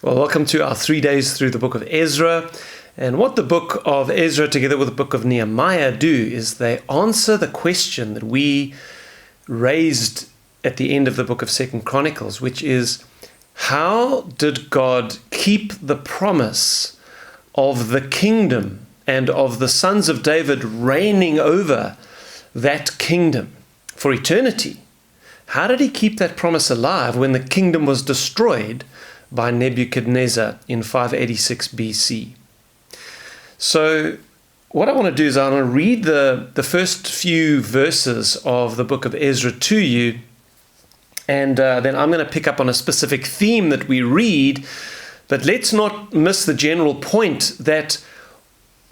Well, welcome to our 3 days through the book of Ezra. And what the book of Ezra together with the book of Nehemiah do is they answer the question that we raised at the end of the book of 2nd Chronicles, which is, how did God keep the promise of the kingdom and of the sons of David reigning over that kingdom for eternity? How did he keep that promise alive when the kingdom was destroyed by Nebuchadnezzar in 586 BC? So what I want to do is I want to read the first few verses of the book of Ezra to you, and then I'm going to pick up on a specific theme that we read, but let's not miss the general point that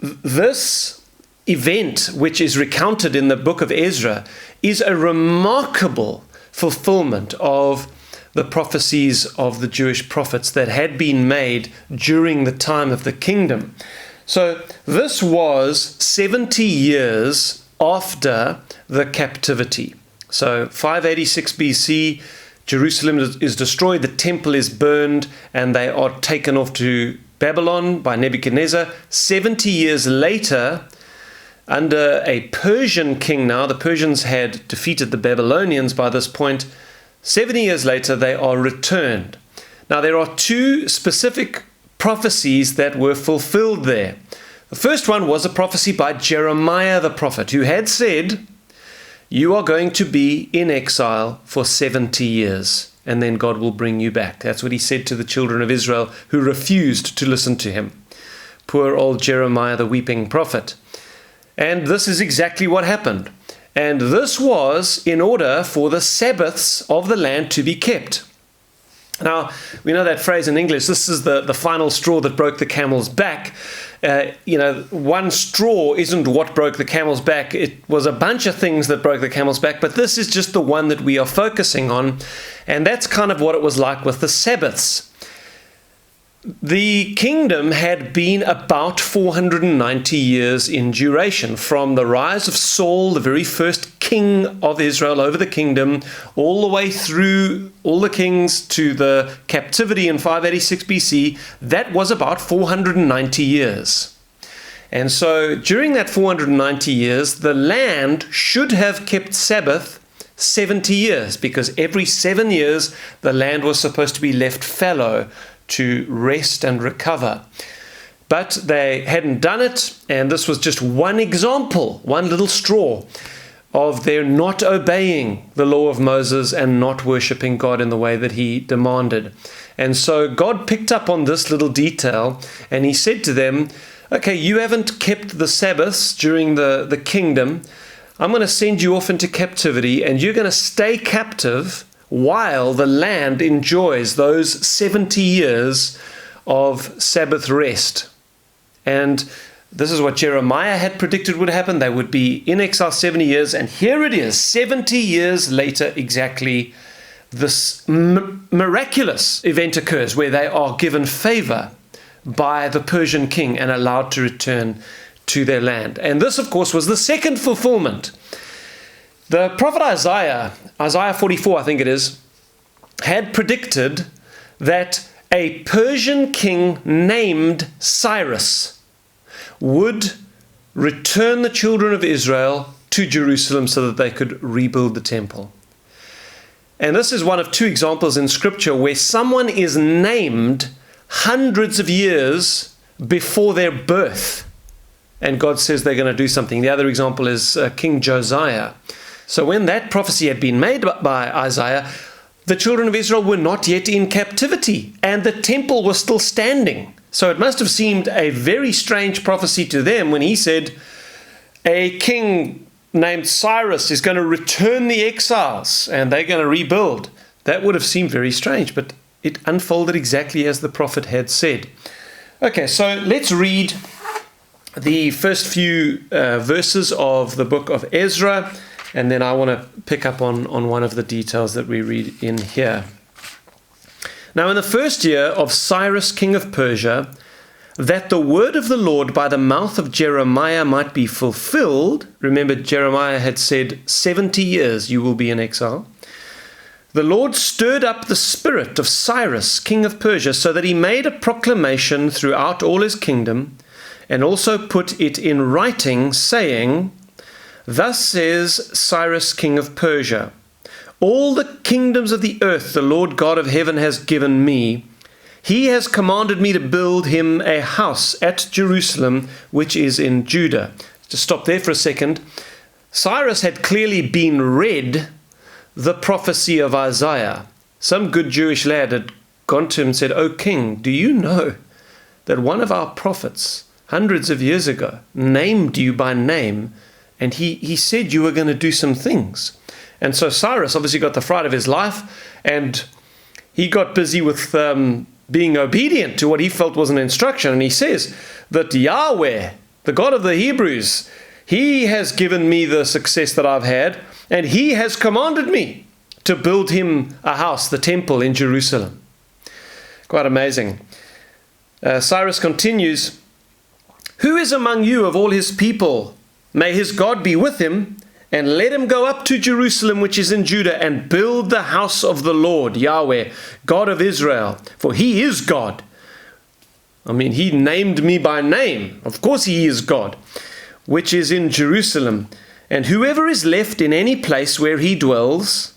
this event, which is recounted in the book of Ezra, is a remarkable fulfillment of the prophecies of the Jewish prophets that had been made during the time of the kingdom. So this was 70 years after the captivity. So 586 BC, Jerusalem is destroyed, the temple is burned, and they are taken off to Babylon by Nebuchadnezzar. 70 years later, under a Persian king now, the Persians had defeated the Babylonians by this point. 70 years later, they are returned. Now, there are two specific prophecies that were fulfilled there. The first one was a prophecy by Jeremiah the prophet, who had said, "You are going to be in exile for 70 years, and then God will bring you back." That's what he said to the children of Israel who refused to listen to him. Poor old Jeremiah, the weeping prophet. And this is exactly what happened. And this was in order for the Sabbaths of the land to be kept. Now, we know that phrase in English, this is the final straw that broke the camel's back. One straw isn't what broke the camel's back. It was a bunch of things that broke the camel's back, but this is just the one that we are focusing on. And that's kind of what it was like with the Sabbaths. The kingdom had been about 490 years in duration, from the rise of Saul, the very first king of Israel over the kingdom, all the way through all the kings to the captivity in 586 BC. That was about 490 years. And so during that 490 years, the land should have kept Sabbath 70 years, because every 7 years the land was supposed to be left fallow to rest and recover. But they hadn't done it, and this was just one example, one little straw of their not obeying the law of Moses and not worshiping God in the way that he demanded. And so God picked up on this little detail, and he said to them, okay, you haven't kept the Sabbaths during the kingdom. I'm going to send you off into captivity, and you're going to stay captive while the land enjoys those 70 years of Sabbath rest. And this is what Jeremiah had predicted would happen. They would be in exile 70 years, and here it is, 70 years later exactly, this miraculous event occurs where they are given favor by the Persian king and allowed to return to their land. And this, of course, was the second fulfillment. The prophet Isaiah 44, I think it is, had predicted that a Persian king named Cyrus would return the children of Israel to Jerusalem so that they could rebuild the temple. And this is one of two examples in Scripture where someone is named hundreds of years before their birth, and God says they're going to do something. The other example is King Josiah. So when that prophecy had been made by Isaiah, the children of Israel were not yet in captivity, and the temple was still standing. So it must have seemed a very strange prophecy to them when he said, a king named Cyrus is going to return the exiles, and they're going to rebuild. That would have seemed very strange, but it unfolded exactly as the prophet had said. Okay, so let's read the first few verses of the book of Ezra, and then I want to pick up on one of the details that we read in here. Now, in the first year of Cyrus, king of Persia, that the word of the Lord by the mouth of Jeremiah might be fulfilled. Remember, Jeremiah had said, 70 years you will be in exile. the Lord stirred up the spirit of Cyrus, king of Persia, so that he made a proclamation throughout all his kingdom, and also put it in writing, saying, Thus says Cyrus, king of Persia, all the kingdoms of the earth the Lord God of heaven has given me. He has commanded me to build him a house at Jerusalem, which is in Judah. Just stop there for a second. Cyrus had clearly been read the prophecy of Isaiah. Some good Jewish lad had gone to him and said, O king, do you know that one of our prophets hundreds of years ago named you by name, and he said you were going to do some things? And so Cyrus obviously got the fright of his life, and he got busy with being obedient to what he felt was an instruction. And he says that Yahweh, the God of the Hebrews, he has given me the success that I've had, and he has commanded me to build him a house, the temple in Jerusalem. Quite amazing. Cyrus continues, Who is among you of all his people? May his God be with him, and let him go up to Jerusalem, which is in Judah, and build the house of the Lord, Yahweh, God of Israel, for he is God. I mean, he named me by name. Of course he is God, which is in Jerusalem. And whoever is left in any place where he dwells,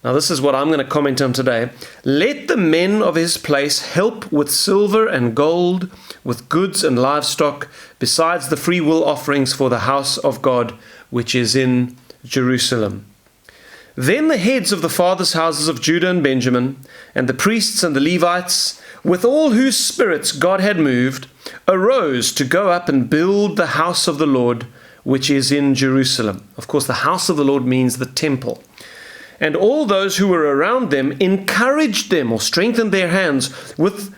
now this is what I'm going to comment on today, let the men of his place help with silver and gold, with goods and livestock, besides the free will offerings for the house of God, which is in Jerusalem. Then the heads of the fathers' houses of Judah and Benjamin, and the priests and the Levites, with all whose spirits God had moved, arose to go up and build the house of the Lord, which is in Jerusalem. Of course, the house of the Lord means the temple. And all those who were around them encouraged them, or strengthened their hands, with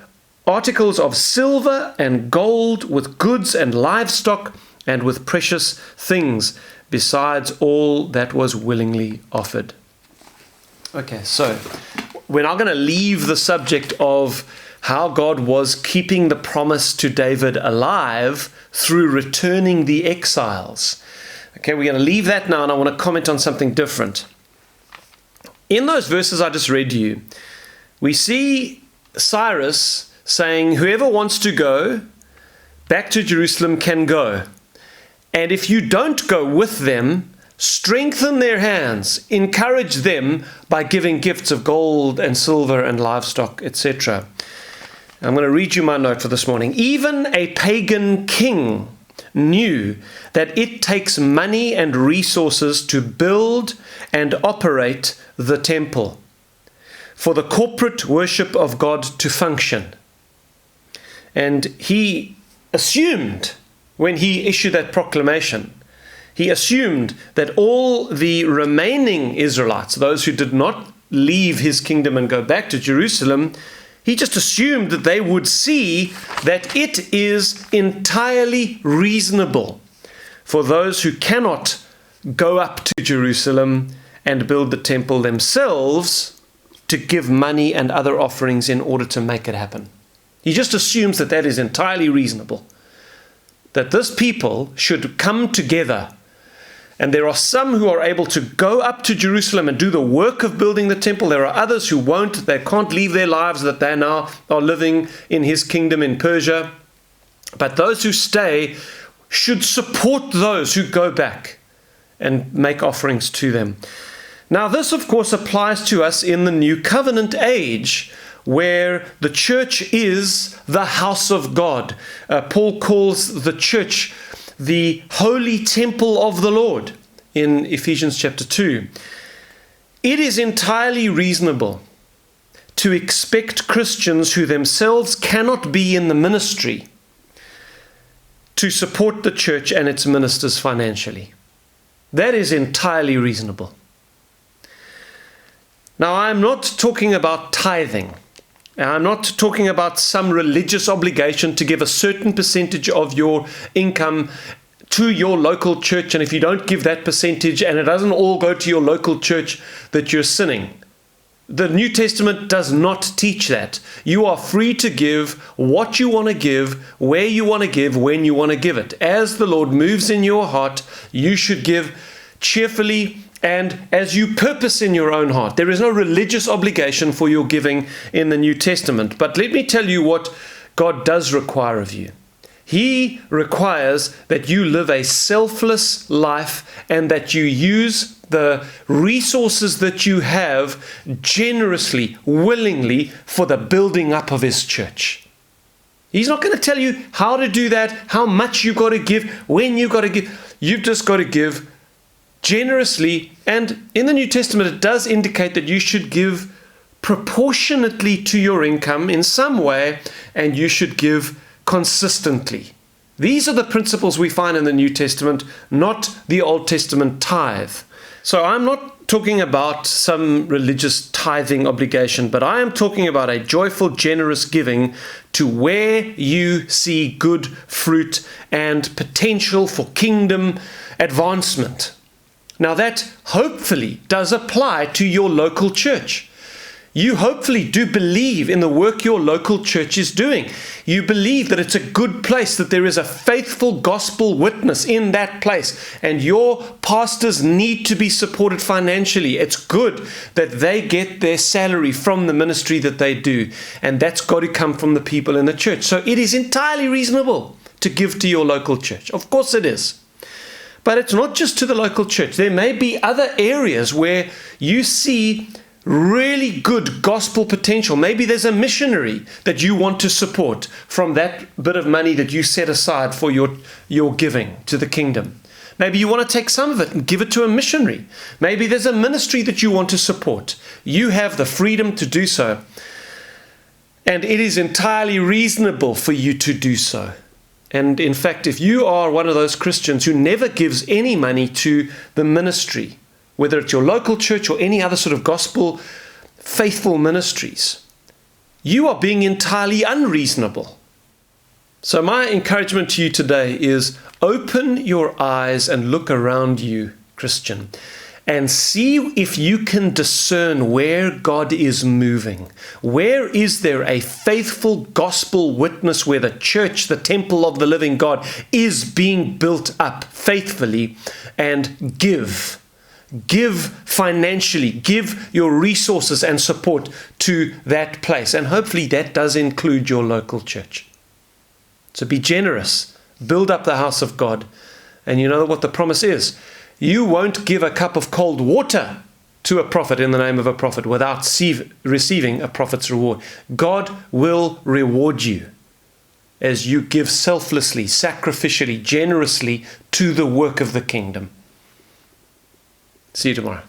articles of silver and gold, with goods and livestock, and with precious things, besides all that was willingly offered. Okay, so we're now going to leave the subject of how God was keeping the promise to David alive through returning the exiles. Okay, we're going to leave that now, and I want to comment on something different. In those verses I just read to you, we see Cyrus saying, whoever wants to go back to Jerusalem can go. And if you don't go with them, strengthen their hands, encourage them by giving gifts of gold and silver and livestock, etc. I'm going to read you my note for this morning. Even a pagan king knew that it takes money and resources to build and operate the temple for the corporate worship of God to function. And he assumed, when he issued that proclamation, he assumed that all the remaining Israelites, those who did not leave his kingdom and go back to Jerusalem, he just assumed that they would see that it is entirely reasonable for those who cannot go up to Jerusalem and build the temple themselves to give money and other offerings in order to make it happen. He just assumes that that is entirely reasonable, that this people should come together. And there are some who are able to go up to Jerusalem and do the work of building the temple. There are others who won't. They can't leave their lives, that they now are living in his kingdom in Persia. But those who stay should support those who go back and make offerings to them. Now, this, of course, applies to us in the New Covenant age, where the church is the house of God. Paul calls the church the holy temple of the Lord in Ephesians chapter 2. It is entirely reasonable to expect Christians who themselves cannot be in the ministry to support the church and its ministers financially. That is entirely reasonable. Now, I'm not talking about tithing. I'm not talking about some religious obligation to give a certain percentage of your income to your local church, and if you don't give that percentage and it doesn't all go to your local church, that you're sinning. The New Testament does not teach that. You are free to give what you want to give, where you want to give, when you want to give it. As the Lord moves in your heart, you should give cheerfully and as you purpose in your own heart. There is no religious obligation for your giving in the New Testament. But let me tell you what God does require of you. He requires that you live a selfless life and that you use the resources that you have generously, willingly for the building up of His church. He's not going to tell you how to do that, how much you've got to give, when you've got to give. You've just got to give generously. And in the New Testament, it does indicate that you should give proportionately to your income in some way, and you should give consistently. These are the principles we find in the New Testament, not the Old Testament tithe. So I'm not talking about some religious tithing obligation, but I am talking about a joyful, generous giving to where you see good fruit and potential for kingdom advancement. Now that hopefully does apply to your local church. You hopefully do believe in the work your local church is doing. You believe that it's a good place, that there is a faithful gospel witness in that place, and your pastors need to be supported financially. It's good that they get their salary from the ministry that they do, and that's got to come from the people in the church. So it is entirely reasonable to give to your local church. Of course it is. But it's not just to the local church. There may be other areas where you see really good gospel potential. Maybe there's a missionary that you want to support from that bit of money that you set aside for your giving to the kingdom. Maybe you want to take some of it and give it to a missionary. Maybe there's a ministry that you want to support. You have the freedom to do so. And it is entirely reasonable for you to do so. And in fact, if you are one of those Christians who never gives any money to the ministry, whether it's your local church or any other sort of gospel faithful ministries, you are being entirely unreasonable. So my encouragement to you today is open your eyes and look around you, Christian, and see if you can discern where God is moving. Where is there a faithful gospel witness where the church, the temple of the living God, is being built up faithfully? And give financially, give your resources and support to that place. And hopefully that does include your local church. So be generous, build up the house of God. And you know what the promise is? You won't give a cup of cold water to a prophet in the name of a prophet without receiving a prophet's reward. God will reward you as you give selflessly, sacrificially, generously to the work of the kingdom. See you tomorrow.